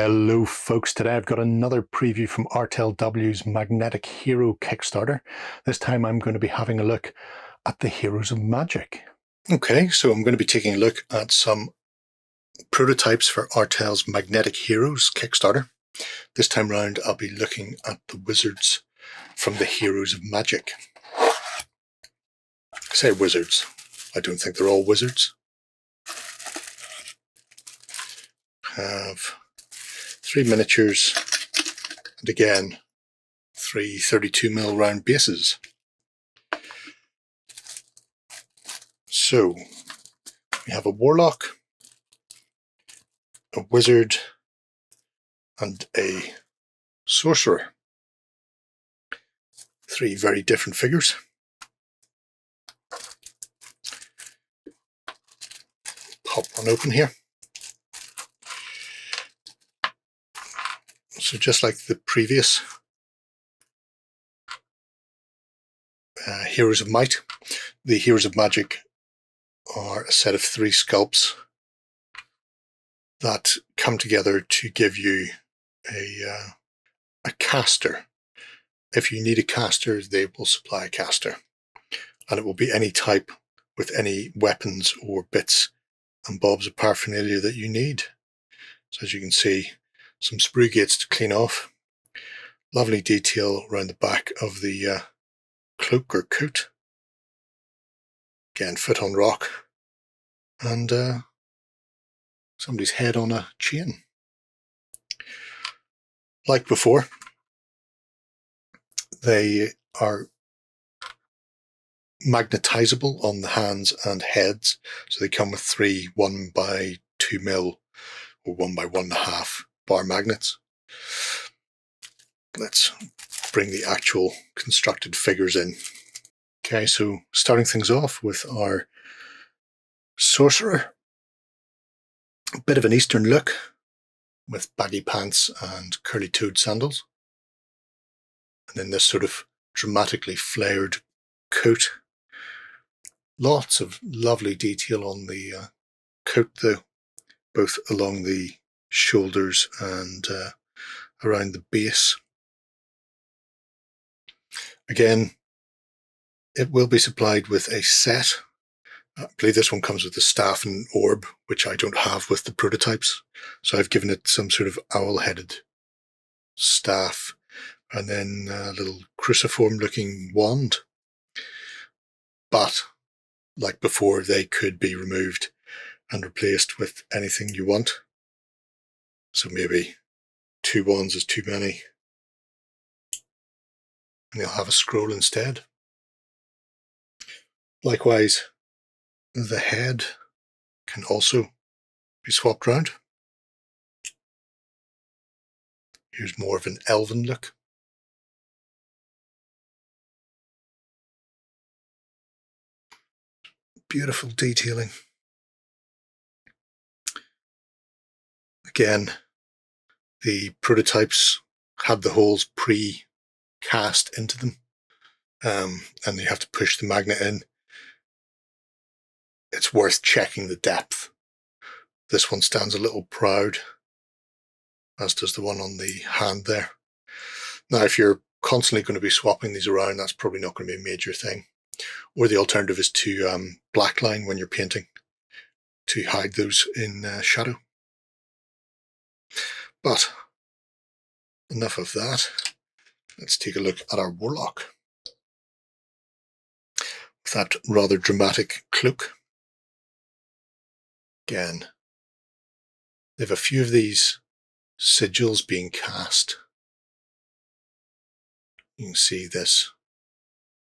Hello folks, today I've got another preview from Artel W's Magnetic Hero Kickstarter. This time I'm going to be having a look at the Heroes of Magic. Okay, so I'm going to be taking a look at some prototypes for Artel's Magnetic Heroes Kickstarter. This time round I'll be looking at the wizards from the Heroes of Magic. I say wizards, I don't think they're all wizards. Have 3 miniatures, and again, 3 32mm round bases. So, we have a Warlock, a Wizard, and a Sorcerer. 3 very different figures. Pop one open here. So just like the previous Heroes of Might, the Heroes of Magic are a set of 3 sculpts that come together to give you a caster. If you need a caster, they will supply a caster. And it will be any type with any weapons or bits and bobs of paraphernalia that you need. So as you can see, some sprue gates to clean off. Lovely detail around the back of the cloak or coat. Again, foot on rock. And somebody's head on a chain. Like before, they are magnetizable on the hands and heads. So they come with 3 1x2mm or 1x1.5 bar magnets. Let's bring the actual constructed figures in. Okay, so starting things off with our Sorcerer. A bit of an Eastern look with baggy pants and curly-toed sandals. And then this sort of dramatically flared coat. Lots of lovely detail on the coat though, both along the shoulders and around the base. Again, it will be supplied with a set. I believe this one comes with the staff and orb, which I don't have with the prototypes. So I've given it some sort of owl-headed staff and then a little cruciform-looking wand. But, like before, they could be removed and replaced with anything you want. So maybe 2 wands is too many. And they'll have a scroll instead. Likewise, the head can also be swapped around. Here's more of an elven look. Beautiful detailing. Again, the prototypes had the holes pre-cast into them, and you have to push the magnet in. It's worth checking the depth. This one stands a little proud, as does the one on the hand there. Now, if you're constantly going to be swapping these around, that's probably not going to be a major thing. Or the alternative is to blackline when you're painting to hide those in shadow. But enough of that. Let's take a look at our Warlock. With that rather dramatic cloak. Again, they have a few of these sigils being cast. You can see this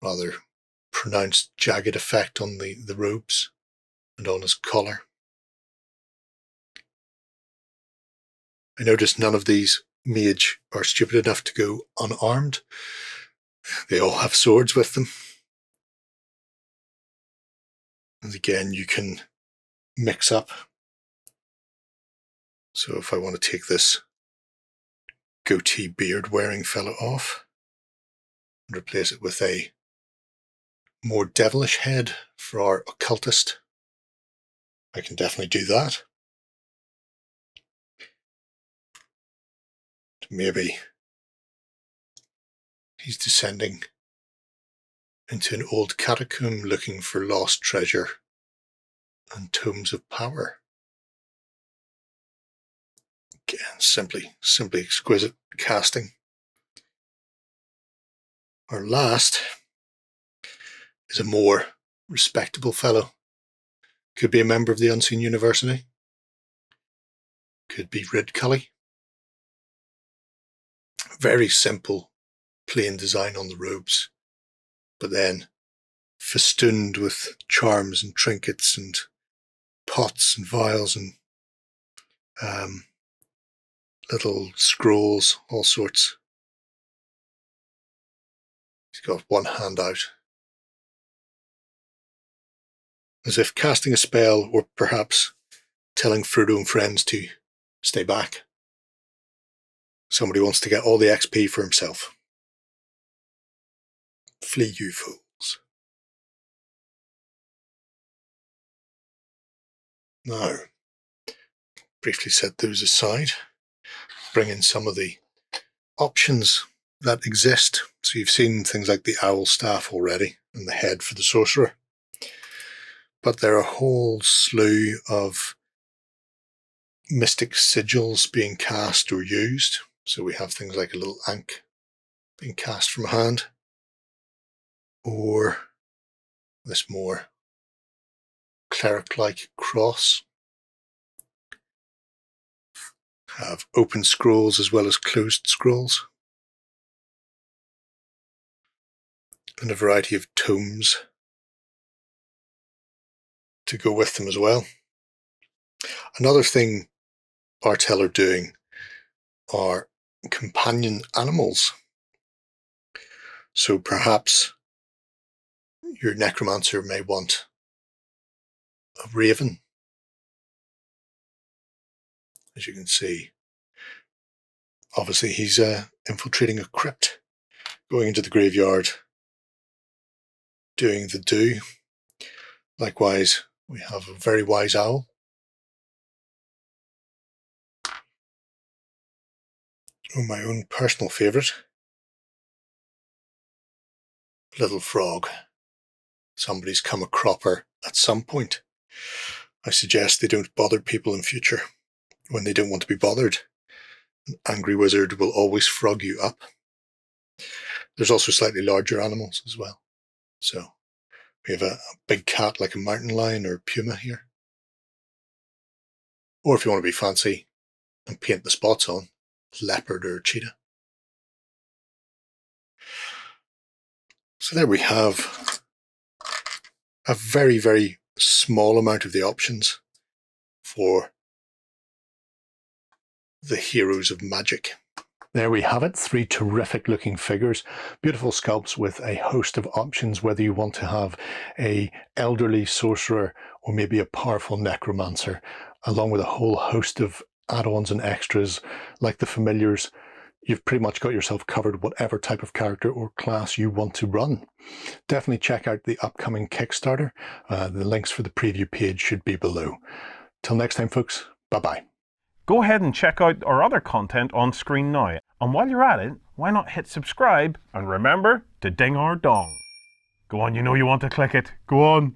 rather pronounced jagged effect on the robes and on his collar. I noticed none of these mage are stupid enough to go unarmed. They all have swords with them. And again, you can mix up. So if I want to take this goatee beard wearing fellow off and replace it with a more devilish head for our occultist, I can definitely do that. Maybe he's descending into an old catacomb looking for lost treasure and tomes of power. Again, simply exquisite casting. Our last is a more respectable fellow. Could be a member of the Unseen University. Could be Rid Cully. Very simple, plain design on the robes, but then festooned with charms and trinkets and pots and vials and little scrolls, all sorts. He's got one hand out, as if casting a spell or perhaps telling Frodo and friends to stay back. Somebody wants to get all the XP for himself. Flee, you fools. Now, briefly set those aside. Bring in some of the options that exist. So you've seen things like the owl staff already and the head for the sorcerer. But there are a whole slew of mystic sigils being cast or used. So we have things like a little ankh being cast from a hand, or this more cleric-like cross. Have open scrolls as well as closed scrolls, and a variety of tomes to go with them as well. Another thing Artel are doing are companion animals. So perhaps your necromancer may want a raven. As you can see, obviously he's infiltrating a crypt, going into the graveyard, doing the do. Likewise, we have a very wise owl. Oh, my own personal favourite, little frog. Somebody's come a cropper at some point. I suggest they don't bother people in future when they don't want to be bothered. An angry wizard will always frog you up. There's also slightly larger animals as well. So we have a big cat like a mountain lion or a puma here. Or if you want to be fancy and paint the spots on, leopard or cheetah. So there we have a very, very small amount of the options for the heroes of magic. There we have it, 3 terrific looking figures, beautiful sculpts with a host of options, whether you want to have a elderly sorcerer or maybe a powerful necromancer, along with a whole host of add-ons and extras like the familiars. You've pretty much got yourself covered whatever type of character or class you want to run. Definitely check out the upcoming Kickstarter. The links for the preview page should be below. Till next time, folks, bye-bye. Go ahead and check out our other content on screen now. And while you're at it, why not hit subscribe and remember to ding our dong. Go on, you know you want to click it. Go on.